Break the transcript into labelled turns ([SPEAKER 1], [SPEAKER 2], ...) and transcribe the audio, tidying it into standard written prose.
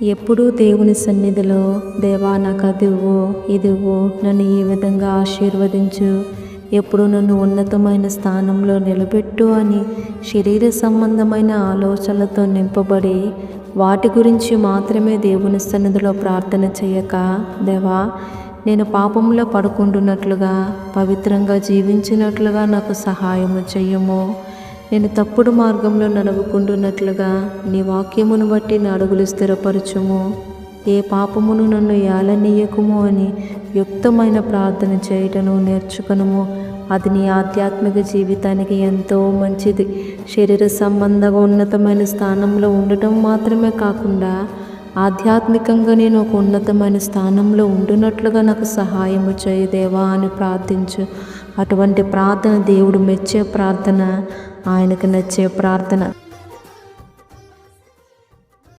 [SPEAKER 1] ఎప్పుడూ దేవుని సన్నిధిలో, దేవా నాకు అదివ్వు ఇదివ్వు, నన్ను ఈ విధంగా ఆశీర్వదించు, ఎప్పుడు నన్ను ఉన్నతమైన స్థానంలో నిలబెట్టు అని శరీర సంబంధమైన ఆలోచనలతో నింపబడి వాటి గురించి మాత్రమే దేవుని సన్నిధిలో ప్రార్థన చేయక, దేవా నేను పాపంలో పడుకుంటున్నట్లుగా పవిత్రంగా జీవించినట్లుగా నాకు సహాయము చెయ్యము, నేను తప్పుడు మార్గంలో నడువుకుంటున్నట్లుగా నీ వాక్యమును బట్టి నా అడుగులు స్థిరపరచుము, ఏ పాపమును నన్ను ఏలనీయకుము అని యుక్తమైన ప్రార్థన చేయటను నేర్చుకునుము. అది నీ ఆధ్యాత్మిక జీవితానికి ఎంతో మంచిది. శరీర సంబంధంగా ఉన్నతమైన స్థానంలో ఉండటం మాత్రమే కాకుండా ఆధ్యాత్మికంగా నేను ఒక ఉన్నతమైన స్థానంలో ఉండునట్లుగా నాకు సహాయము చేయి దేవా అని ప్రార్థించు. అటువంటి ప్రార్థన దేవుడు మెచ్చే ప్రార్థన, ఆయనకు నచ్చే ప్రార్థన.